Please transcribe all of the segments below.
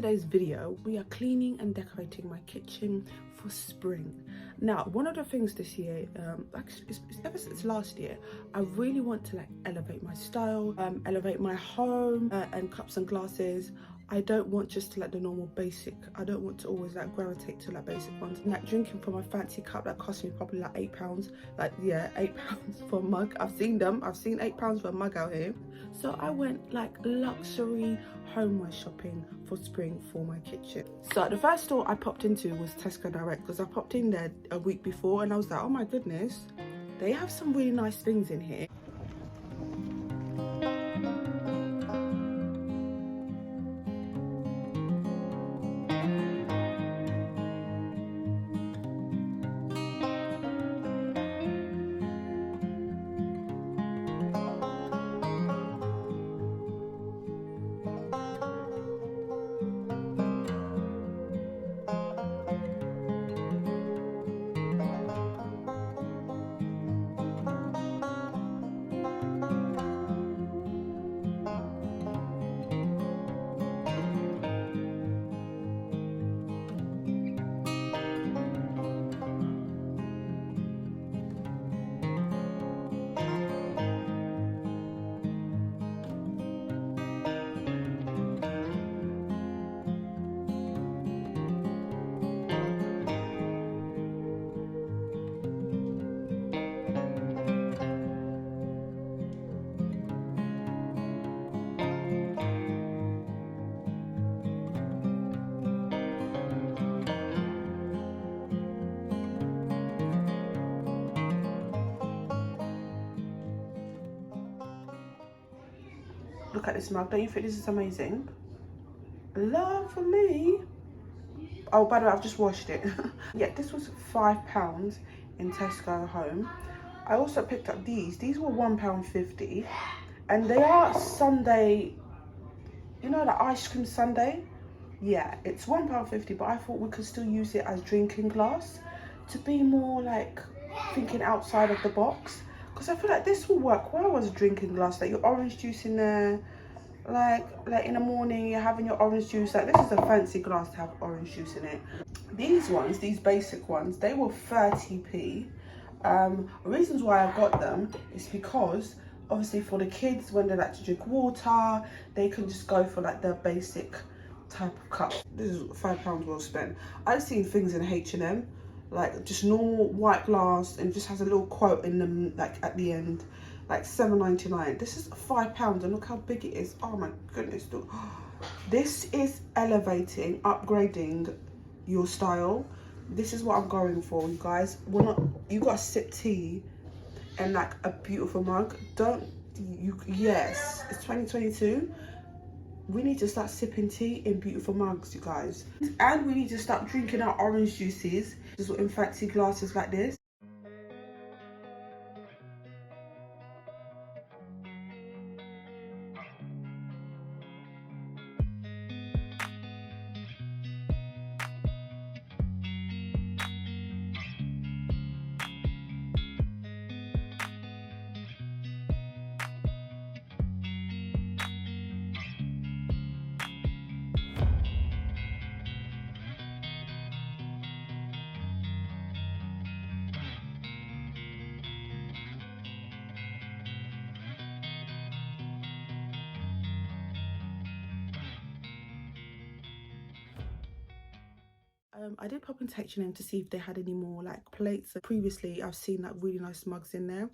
today's video, we are cleaning and decorating my kitchen for spring. Now, one of the things this year, actually ever since last year, I really want to like elevate my style, elevate my home and cups and glasses. I don't want just to like the normal basic. I don't want to always like gravitate to like basic ones. And like drinking from a fancy cup that cost me probably like £8. Like yeah, £8 for a mug. I've seen them. I've seen £8 for a mug out here. So I went like luxury homeware shopping for spring for my kitchen. So the first store I popped into was Tesco Direct, because I popped in there a week before and I was like, oh my goodness, they have some really nice things in here. Look at this mug. Don't you think this is amazing? Lovely. Oh, by the way, I've just washed it. Yeah, this was £5 in Tesco Home. I also picked up these. These were £1.50. And they are sundae, you know, the ice cream sundae? Yeah, it's £1.50, but I thought we could still use it as drinking glass to be more like thinking outside of the box. Because I feel like this will work well as a drinking glass, like your orange juice in there, like in the morning you're having your orange juice. Like this is a fancy glass to have orange juice in it. These ones, these basic ones, they were 30p. Reasons why I got them is because obviously for the kids, when they like to drink water, they can just go for like the basic type of cup. This is £5 well spent. I've seen things in H&M like just normal white glass and just has a little quote in them like at the end, like £7.99. This is £5 and look how big it is. Oh my goodness, look. This is elevating, upgrading your style. This is what I'm going for, you guys. We're not, you got to sip tea and like a beautiful mug. Don't you? Yes, it's 2022. We need to start sipping tea in beautiful mugs, you guys. And we need to start drinking our orange juices just in fancy glasses like this. I did pop into H&M to see if they had any more like plates. Previously, I've seen like really nice mugs in there.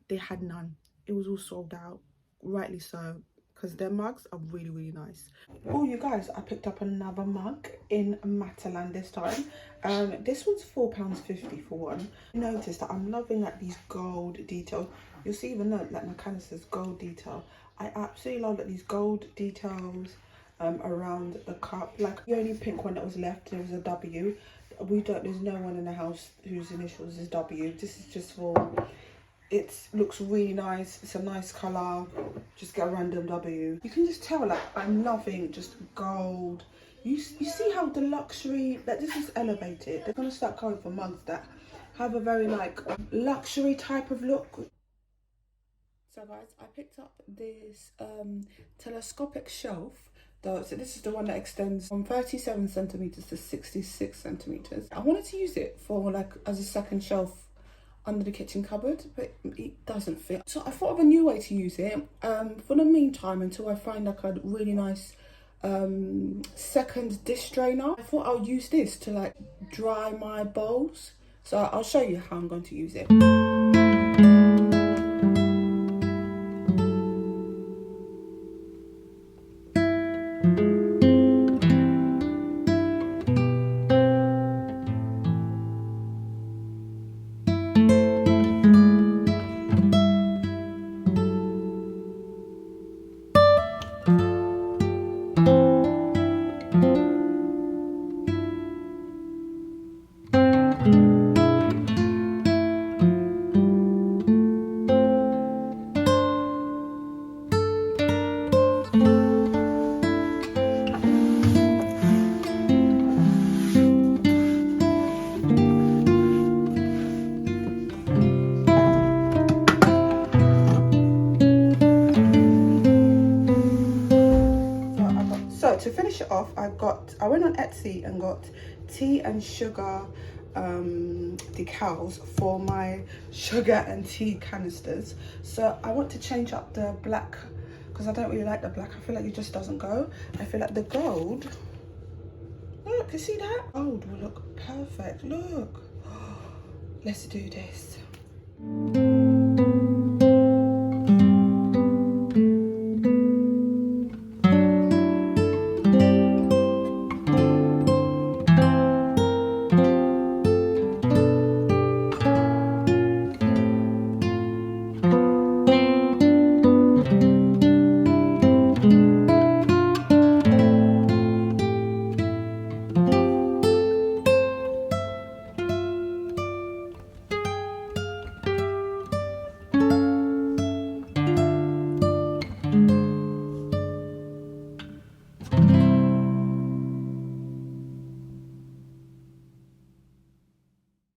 They had none. It was all sold out, rightly so, because their mugs are really, really nice. Oh, you guys, I picked up another mug in Matalan this time. This one's £4.50 for one. Notice that I'm loving like these gold details. You'll see even though like my canisters gold detail. I absolutely love like these gold details around the cup. Like the only pink one that was left, there was a W. There's no one in the house whose initials is W. This is just for, it looks really nice. It's a nice colour. Just get a random W. You can just tell like I'm loving just gold. You see how the luxury, that this is elevated. They're gonna start going for mugs that have a very like luxury type of look. So guys, I picked up this telescopic shelf So this is the one that extends from 37 centimeters to 66 centimeters. I wanted to use it for like as a second shelf under the kitchen cupboard, but it doesn't fit. So I thought of a new way to use it for the meantime until I find like a really nice second dish drainer. I thought I'll use this to like dry my bowls. So I'll show you how I'm going to use it. So to finish it off, I went on Etsy and got tea and sugar decals for my sugar and tea canisters. So I want to change up the black because I don't really like the black. I feel like it just doesn't go. I feel like the gold, look, you see that? Gold will look perfect, look. Let's do this.